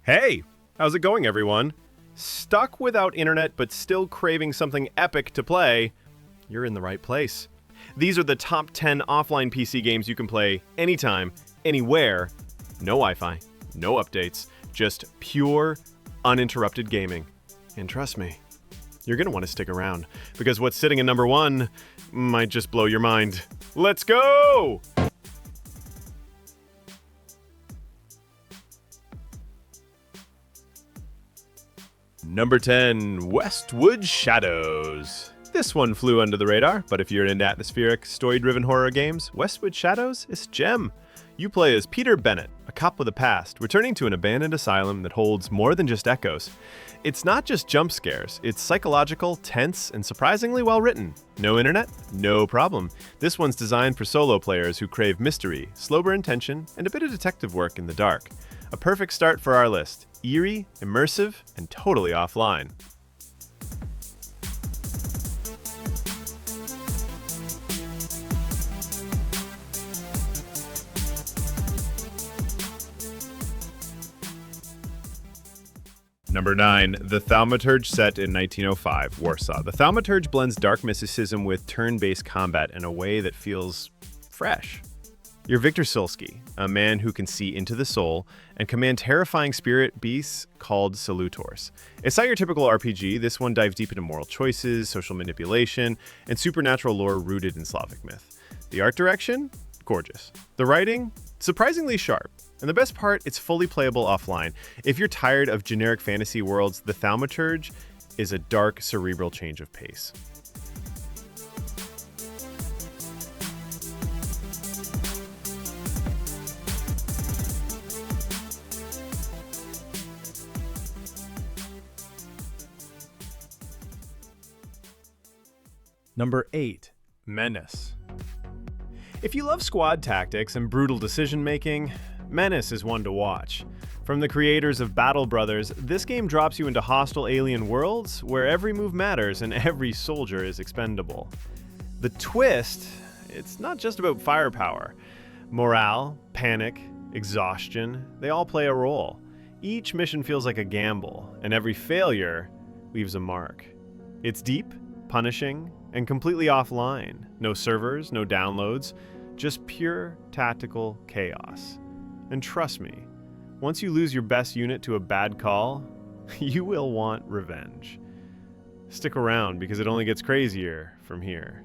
Hey, how's it going, everyone? Stuck without internet but still craving something epic to play? You're in the right place. These are the top 10 offline PC games you can play anytime, anywhere. No Wi-Fi, no updates, just pure, uninterrupted gaming. And trust me, you're going to want to stick around, because what's sitting at number 1 might just blow your mind. Let's go! Number 10, Westwood Shadows. This one flew under the radar, but if you're into atmospheric, story-driven horror games, Westwood Shadows is a gem. You play as Peter Bennett, a cop with a past, returning to an abandoned asylum that holds more than just echoes. It's not just jump scares, it's psychological, tense, and surprisingly well written. No internet? No problem. This one's designed for solo players who crave mystery, slow burn tension, and a bit of detective work in the dark. A perfect start for our list. Eerie, immersive, and totally offline. Number 9, the Thaumaturge set in 1905, Warsaw. The Thaumaturge blends dark mysticism with turn-based combat in a way that feels fresh. You're Victor Sulsky, a man who can see into the soul and command terrifying spirit beasts called Salutors. It's not your typical RPG. This one dives deep into moral choices, social manipulation, and supernatural lore rooted in Slavic myth. The art direction? Gorgeous. The writing? Surprisingly sharp. And the best part, it's fully playable offline. If you're tired of generic fantasy worlds, the Thaumaturge is a dark, cerebral change of pace. Number 8, Menace. If you love squad tactics and brutal decision-making, Menace is one to watch. From the creators of Battle Brothers, this game drops you into hostile alien worlds where every move matters and every soldier is expendable. The twist, it's not just about firepower. Morale, panic, exhaustion, they all play a role. Each mission feels like a gamble, and every failure leaves a mark. It's deep, punishing, and completely offline. No servers, no downloads, just pure tactical chaos. And trust me, once you lose your best unit to a bad call, you will want revenge. Stick around because it only gets crazier from here.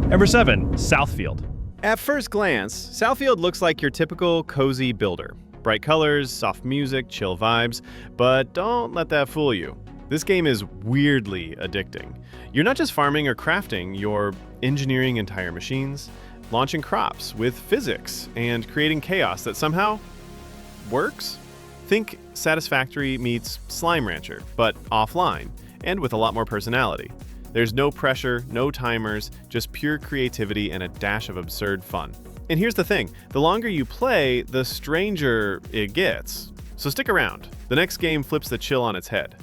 Number 7, Southfield. At first glance, Southfield looks like your typical cozy builder. Bright colors, soft music, chill vibes, but don't let that fool you. This game is weirdly addicting. You're not just farming or crafting, you're engineering entire machines, launching crops with physics, and creating chaos that somehow works. Think Satisfactory meets Slime Rancher, but offline, and with a lot more personality. There's no pressure, no timers, just pure creativity and a dash of absurd fun. And here's the thing, the longer you play, the stranger it gets. So stick around. The next game flips the chill on its head.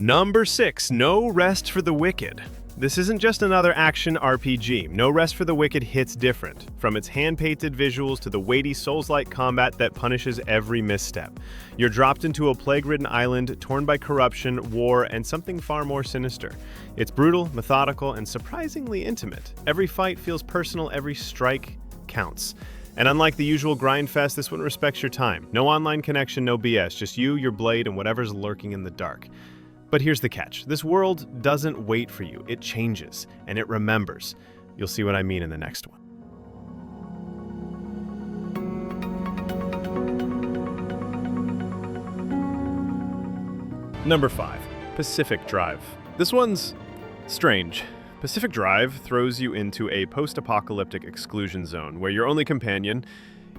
Number 6, No Rest for the Wicked. This isn't just another action RPG. No Rest for the Wicked hits different, from its hand-painted visuals to the weighty Souls-like combat that punishes every misstep. You're dropped into a plague-ridden island, torn by corruption, war, and something far more sinister. It's brutal, methodical, and surprisingly intimate. Every fight feels personal, every strike counts. And unlike the usual grind fest, this one respects your time. No online connection, no BS, just you, your blade, and whatever's lurking in the dark. But here's the catch. This world doesn't wait for you. It changes, and it remembers. You'll see what I mean in the next one. Number 5, Pacific Drive. This one's strange. Pacific Drive throws you into a post-apocalyptic exclusion zone where your only companion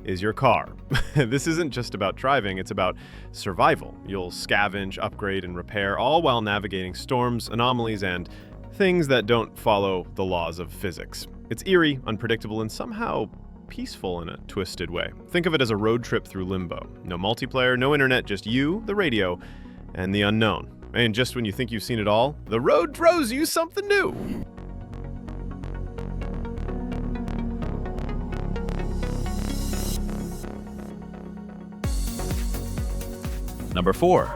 is your car. This isn't just about driving, it's about survival. You'll scavenge, upgrade, and repair, all while navigating storms, anomalies, and things that don't follow the laws of physics. It's eerie, unpredictable, and somehow peaceful in a twisted way. Think of it as a road trip through limbo. No multiplayer, no internet, just you, the radio, and the unknown. And just when you think you've seen it all, the road throws you something new. Number 4.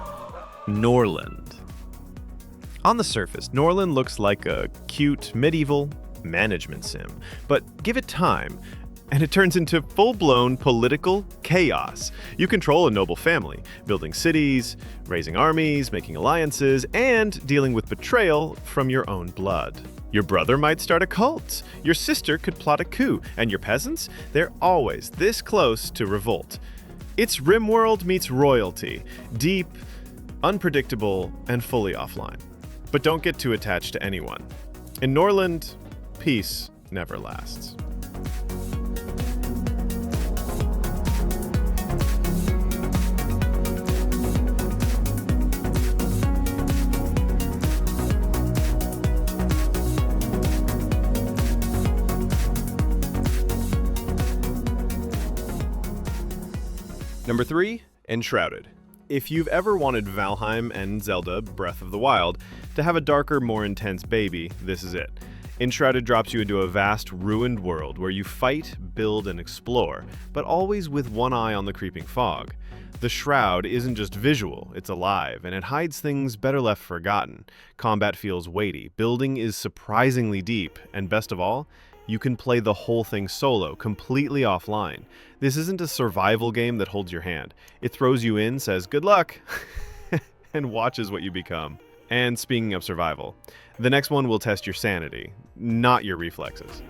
Norland. On the surface, Norland looks like a cute medieval management sim, but give it time, and it turns into full-blown political chaos. You control a noble family, building cities, raising armies, making alliances, and dealing with betrayal from your own blood. Your brother might start a cult, your sister could plot a coup, and your peasants, they're always this close to revolt. It's RimWorld meets royalty, deep, unpredictable, and fully offline. But don't get too attached to anyone. In Norland, peace never lasts. Number 3, Enshrouded. If you've ever wanted Valheim and Zelda Breath of the Wild to have a darker, more intense baby, this is it. Enshrouded drops you into a vast, ruined world where you fight, build, and explore, but always with one eye on the creeping fog. The Shroud isn't just visual, it's alive, and it hides things better left forgotten. Combat feels weighty, building is surprisingly deep, and best of all, you can play the whole thing solo, completely offline. This isn't a survival game that holds your hand. It throws you in, says good luck, and watches what you become. And speaking of survival, the next one will test your sanity, not your reflexes.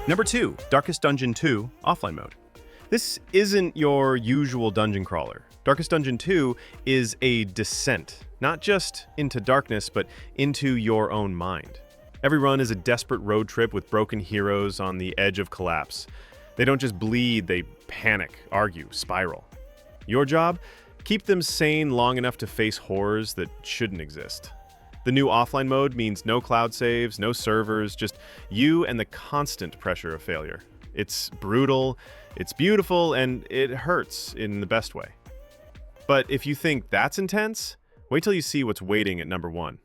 Number 2. Darkest Dungeon 2 Offline Mode. This isn't your usual dungeon crawler. Darkest Dungeon 2 is a descent, not just into darkness, but into your own mind. Every run is a desperate road trip with broken heroes on the edge of collapse. They don't just bleed, they panic, argue, spiral. Your job? Keep them sane long enough to face horrors that shouldn't exist. The new offline mode means no cloud saves, no servers, just you and the constant pressure of failure. It's brutal, it's beautiful, and it hurts in the best way. But if you think that's intense, wait till you see what's waiting at number 1.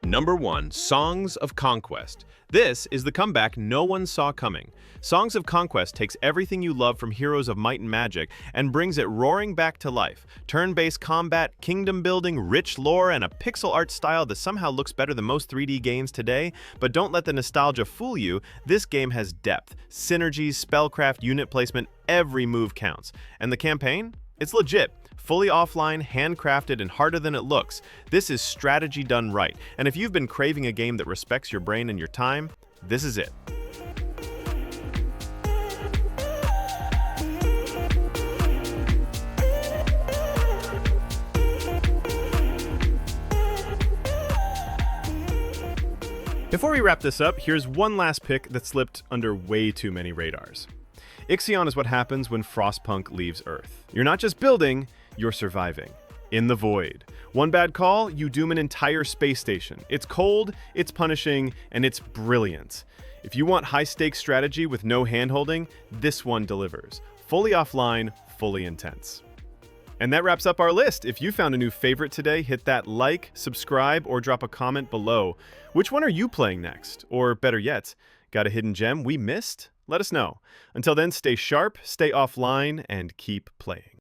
Number 1, Songs of Conquest. This is the comeback no one saw coming. Songs of Conquest takes everything you love from Heroes of Might and Magic and brings it roaring back to life. Turn-based combat, kingdom building, rich lore, and a pixel art style that somehow looks better than most 3D games today. But don't let the nostalgia fool you. This game has depth, synergies, spellcraft, unit placement, every move counts. And the campaign? It's legit. Fully offline, handcrafted, and harder than it looks. This is strategy done right. And if you've been craving a game that respects your brain and your time, this is it. Before we wrap this up, here's one last pick that slipped under way too many radars. Ixion is what happens when Frostpunk leaves Earth. You're not just building, you're surviving. In the void. One bad call, you doom an entire space station. It's cold, it's punishing, and it's brilliant. If you want high-stakes strategy with no hand-holding, this one delivers. Fully offline, fully intense. And that wraps up our list. If you found a new favorite today, hit that like, subscribe, or drop a comment below. Which one are you playing next? Or better yet, got a hidden gem we missed? Let us know. Until then, stay sharp, stay offline, and keep playing.